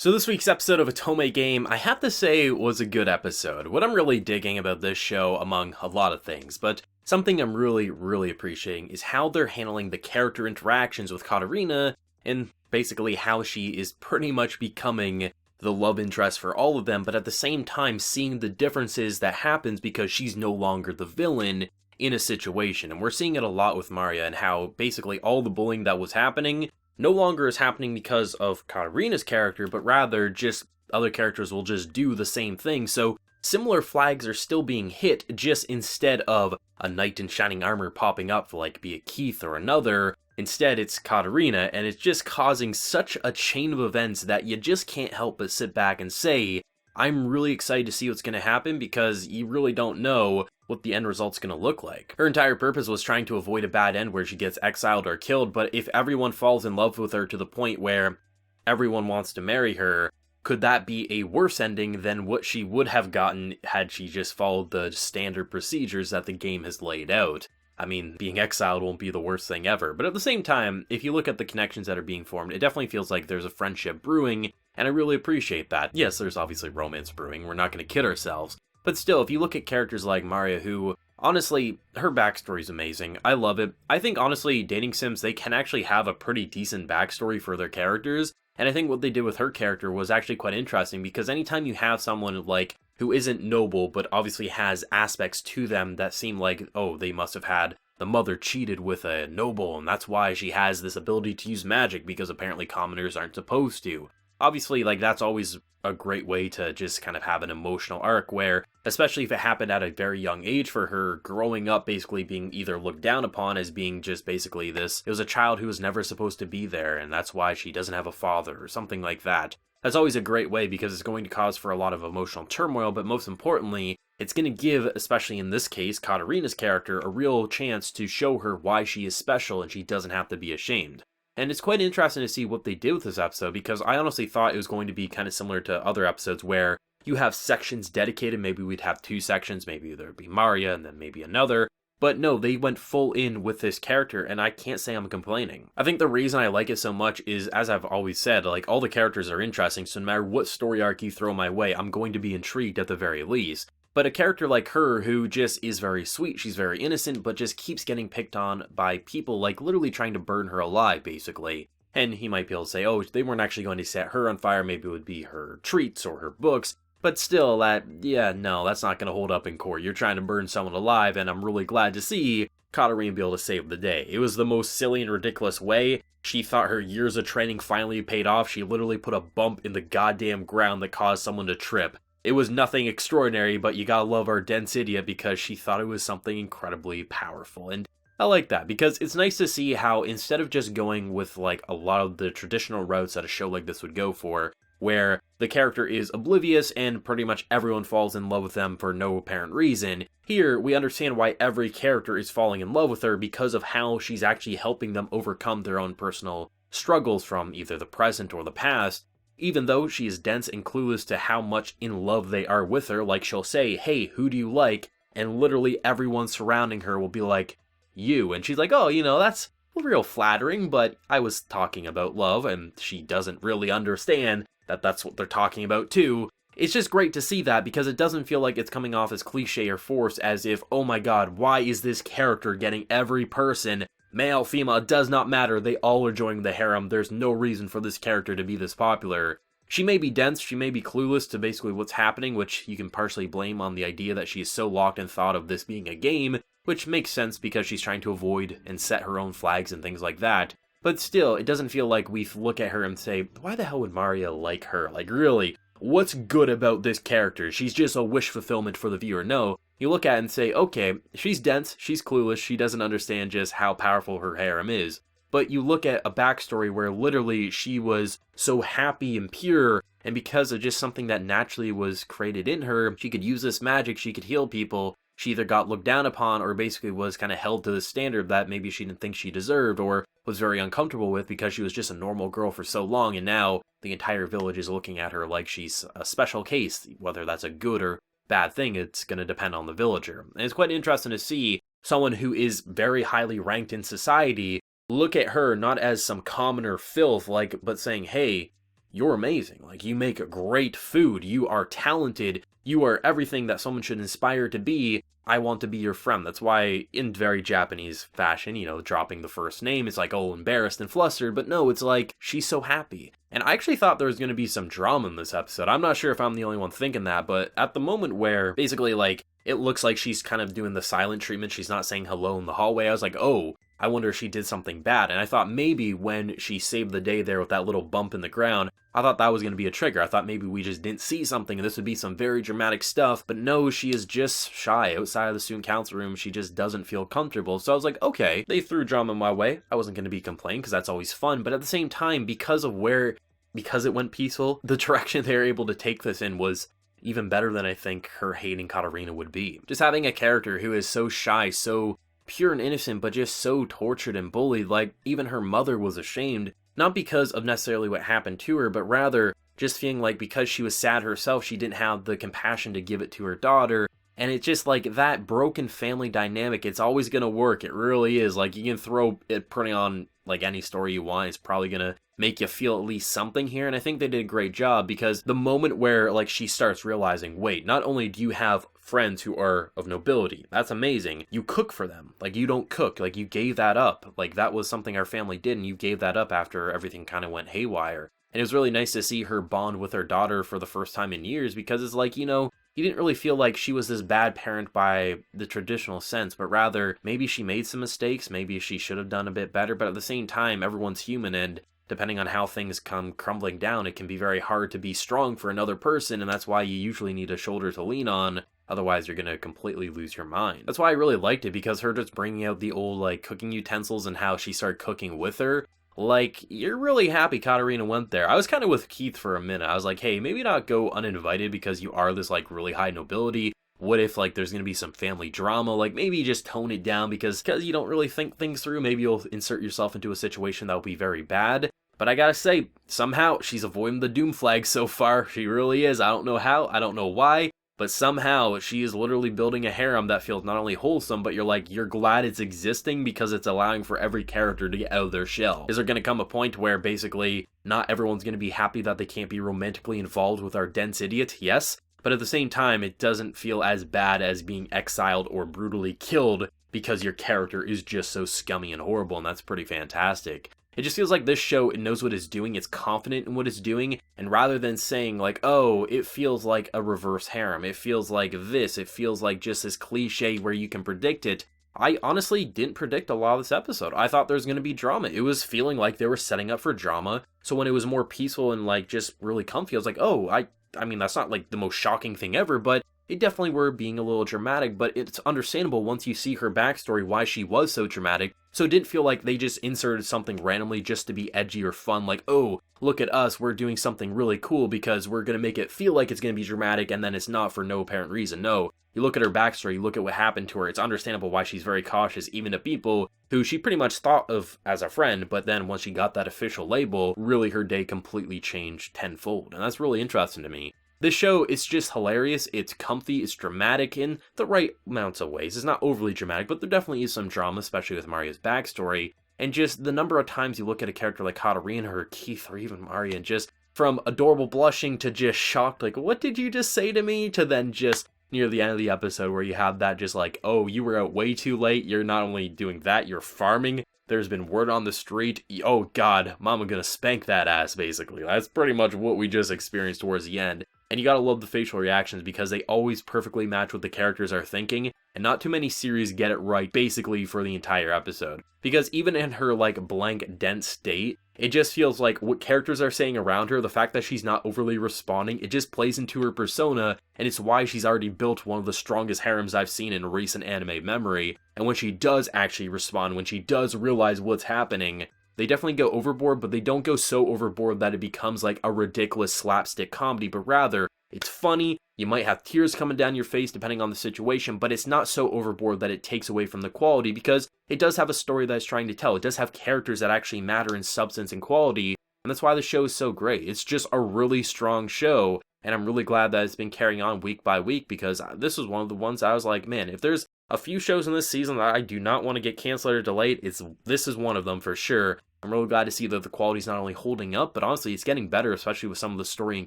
So this week's episode of Otome Game, I have to say, was a good episode. What I'm really digging about this show, among a lot of things, but something I'm really appreciating is how they're handling the character interactions with Katarina, and basically how she is pretty much becoming the love interest for all of them, but at the same time seeing the differences that happens because she's no longer the villain in a situation. And we're seeing it a lot with Maria, and how basically all the bullying that was happening no longer is happening because of Katarina's character, but rather just other characters will just do the same thing. So similar flags are still being hit, just instead of a knight in shining armor popping up, like be a Keith or another, instead it's Katarina, and it's just causing such a chain of events that you just can't help but sit back and say, I'm really excited to see what's going to happen, because you really don't know what the end result's going to look like. Her entire purpose was trying to avoid a bad end where she gets exiled or killed, but if everyone falls in love with her to the point where everyone wants to marry her, could that be a worse ending than what she would have gotten had she just followed the standard procedures that the game has laid out? I mean, being exiled won't be the worst thing ever, but at the same time, if you look at the connections that are being formed, it definitely feels like there's a friendship brewing, and I really appreciate that. Yes, there's obviously romance brewing, we're not going to kid ourselves, but still, if you look at characters like Maria, who, honestly, her backstory's amazing. I love it. I think, honestly, dating sims, they can actually have a pretty decent backstory for their characters, and I think what they did with her character was actually quite interesting, because anytime you have someone, like, who isn't noble, but obviously has aspects to them that seem like, oh, they must have had the mother cheated with a noble, and that's why she has this ability to use magic, because apparently commoners aren't supposed to. Obviously, like, that's always a great way to just kind of have an emotional arc where, especially if it happened at a very young age for her, growing up basically being either looked down upon as being just basically this, it was a child who was never supposed to be there, and that's why she doesn't have a father, or something like that. That's always a great way, because it's going to cause for a lot of emotional turmoil, but most importantly, it's going to give, especially in this case, Katarina's character, a real chance to show her why she is special and she doesn't have to be ashamed. And it's quite interesting to see what they did with this episode, because I honestly thought it was going to be kind of similar to other episodes where you have sections dedicated. Maybe we'd have two sections, maybe there'd be Maria and then maybe another. But no, they went full in with this character, and I can't say I'm complaining. I think the reason I like it so much is, as I've always said, like, all the characters are interesting, so no matter what story arc you throw my way, I'm going to be intrigued at the very least. But a character like her, who just is very sweet, she's very innocent, but just keeps getting picked on by people, like, literally trying to burn her alive, basically. And he might be able to say, oh, they weren't actually going to set her on fire, maybe it would be her treats or her books. But still, that's not going to hold up in court. You're trying to burn someone alive, and I'm really glad to see Katarina be able to save the day. It was the most silly and ridiculous way. She thought her years of training finally paid off. She literally put a bump in the goddamn ground that caused someone to trip. It was nothing extraordinary, but you gotta love our Densidia because she thought it was something incredibly powerful. And I like that, because it's nice to see how, instead of just going with, like, a lot of the traditional routes that a show like this would go for, where the character is oblivious and pretty much everyone falls in love with them for no apparent reason, here we understand why every character is falling in love with her, because of how she's actually helping them overcome their own personal struggles from either the present or the past. Even though she is dense and clueless to how much in love they are with her, like, she'll say, hey, who do you like? And literally everyone surrounding her will be like, you. And she's like, oh, that's real flattering, but I was talking about love, and she doesn't really understand that that's what they're talking about too. It's just great to see that, because it doesn't feel like it's coming off as cliche or forced, as if, oh my god, why is this character getting every person? Male, female, it does not matter, they all are joining the harem, there's no reason for this character to be this popular. She may be dense, she may be clueless to basically what's happening, which you can partially blame on the idea that she is so locked in thought of this being a game, which makes sense because she's trying to avoid and set her own flags and things like that. But still, it doesn't feel like we look at her and say, why the hell would Maria like her? Like, really, what's good about this character? She's just a wish fulfillment for the viewer. No, you look at it and say, okay, she's dense, she's clueless, she doesn't understand just how powerful her harem is. But you look at a backstory where literally she was so happy and pure, and because of just something that naturally was created in her, she could use this magic, she could heal people. She either got looked down upon or basically was kind of held to the standard that maybe she didn't think she deserved or was very uncomfortable with, because she was just a normal girl for so long, and now the entire village is looking at her like she's a special case. Whether that's a good or bad thing, it's going to depend on the villager. And it's quite interesting to see someone who is very highly ranked in society look at her not as some commoner filth, but saying, hey, you're amazing. Like, you make great food. You are talented. You are everything that someone should aspire to be. I want to be your friend. That's why, in very Japanese fashion, dropping the first name is like, oh, embarrassed and flustered. But no, it's like, she's so happy. And I actually thought there was going to be some drama in this episode. I'm not sure if I'm the only one thinking that, but at the moment where basically, like, it looks like she's kind of doing the silent treatment, she's not saying hello in the hallway, I was like, oh, I wonder if she did something bad. And I thought maybe when she saved the day there with that little bump in the ground, I thought that was going to be a trigger. I thought maybe we just didn't see something and this would be some very dramatic stuff. But no, she is just shy outside of the student council room. She just doesn't feel comfortable. So I was like, okay, they threw drama my way. I wasn't going to be complaining because that's always fun. But at the same time, because it went peaceful, the direction they were able to take this in was even better than I think her hating Katarina would be. Just having a character who is so shy, so pure and innocent, but just so tortured and bullied, like even her mother was ashamed, not because of necessarily what happened to her, but rather just feeling like because she was sad herself, she didn't have the compassion to give it to her daughter. And it's just like that broken family dynamic, it's always gonna work. It really is. Like, you can throw it pretty on like any story you want, it's probably gonna make you feel at least something here. And I think they did a great job, because the moment where like she starts realizing, wait, not only do you have friends who are of nobility, that's amazing, you cook for them. Like, you don't cook, like you gave that up. Like, that was something our family did, and you gave that up after everything kind of went haywire. And it was really nice to see her bond with her daughter for the first time in years, because it's like, you didn't really feel like she was this bad parent by the traditional sense, but rather maybe she made some mistakes, maybe she should have done a bit better, but at the same time, everyone's human, and depending on how things come crumbling down, it can be very hard to be strong for another person, and that's why you usually need a shoulder to lean on. Otherwise, you're going to completely lose your mind. That's why I really liked it, because her just bringing out the old, like, cooking utensils and how she started cooking with her, like, you're really happy Katarina went there. I was kind of with Keith for a minute. I was like, hey, maybe not go uninvited because you are this, like, really high nobility. What if, like, there's going to be some family drama? Like, maybe just tone it down because you don't really think things through. Maybe you'll insert yourself into a situation that will be very bad. But I gotta say, somehow, she's avoiding the doom flag so far. She really is. I don't know how, I don't know why, but somehow she is literally building a harem that feels not only wholesome, but you're glad it's existing because it's allowing for every character to get out of their shell. Is there gonna come a point where basically not everyone's gonna be happy that they can't be romantically involved with our dense idiot? Yes. But at the same time, it doesn't feel as bad as being exiled or brutally killed because your character is just so scummy and horrible, and that's pretty fantastic. It just feels like this show, it knows what it's doing, it's confident in what it's doing, and rather than saying like, oh, it feels like a reverse harem, it feels like this, it feels like just this cliche where you can predict it, I honestly didn't predict a lot of this episode. I thought there was going to be drama. It was feeling like they were setting up for drama, so when it was more peaceful and like just really comfy, I was like, oh, I mean, that's not like the most shocking thing ever, but it definitely were being a little dramatic, but it's understandable once you see her backstory why she was so dramatic, so it didn't feel like they just inserted something randomly just to be edgy or fun, like, oh, look at us, we're doing something really cool because we're going to make it feel like it's going to be dramatic and then it's not for no apparent reason. No, you look at her backstory, you look at what happened to her, it's understandable why she's very cautious, even to people who she pretty much thought of as a friend, but then once she got that official label, really her day completely changed tenfold, and that's really interesting to me. This show is just hilarious, it's comfy, it's dramatic in the right amounts of ways. It's not overly dramatic, but there definitely is some drama, especially with Maria's backstory. And just the number of times you look at a character like Katarina or Keith or even Maria, and just from adorable blushing to just shocked, like, what did you just say to me? To then just near the end of the episode where you have that just like, oh, you were out way too late, you're not only doing that, you're farming. There's been word on the street, oh god, mama gonna spank that ass, basically. That's pretty much what we just experienced towards the end. And you gotta love the facial reactions because they always perfectly match what the characters are thinking, and not too many series get it right basically for the entire episode. Because even in her like blank dense state, it just feels like what characters are saying around her, the fact that she's not overly responding, it just plays into her persona, and it's why she's already built one of the strongest harems I've seen in recent anime memory. And when she does actually respond, when she does realize what's happening, they definitely go overboard, but they don't go so overboard that it becomes like a ridiculous slapstick comedy, but rather, it's funny, you might have tears coming down your face depending on the situation, but it's not so overboard that it takes away from the quality, because it does have a story that it's trying to tell. It does have characters that actually matter in substance and quality, and that's why the show is so great. It's just a really strong show, and I'm really glad that it's been carrying on week by week, because this was one of the ones I was like, man, if there's a few shows in this season that I do not want to get canceled or delayed, this is one of them for sure. I'm really glad to see that the quality's not only holding up, but honestly, it's getting better, especially with some of the story and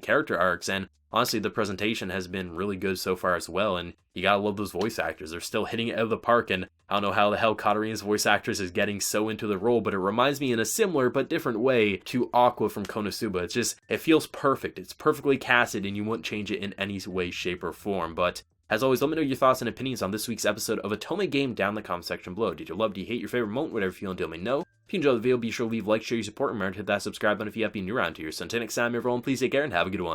character arcs, and honestly, the presentation has been really good so far as well, and you gotta love those voice actors. They're still hitting it out of the park, and I don't know how the hell Katarina's voice actress is getting so into the role, but it reminds me in a similar but different way to Aqua from Konosuba. It feels perfect. It's perfectly casted, and you wouldn't change it in any way, shape, or form. But as always, let me know your thoughts and opinions on this week's episode of Otome Game down in the comment section below. Did you love, do you hate, your favorite moment, whatever you feel, and let me know. If you enjoyed the video, be sure to leave a like, share your support, and remember to hit that subscribe button if you have been new around here. So until next time, everyone, please take care and have a good one.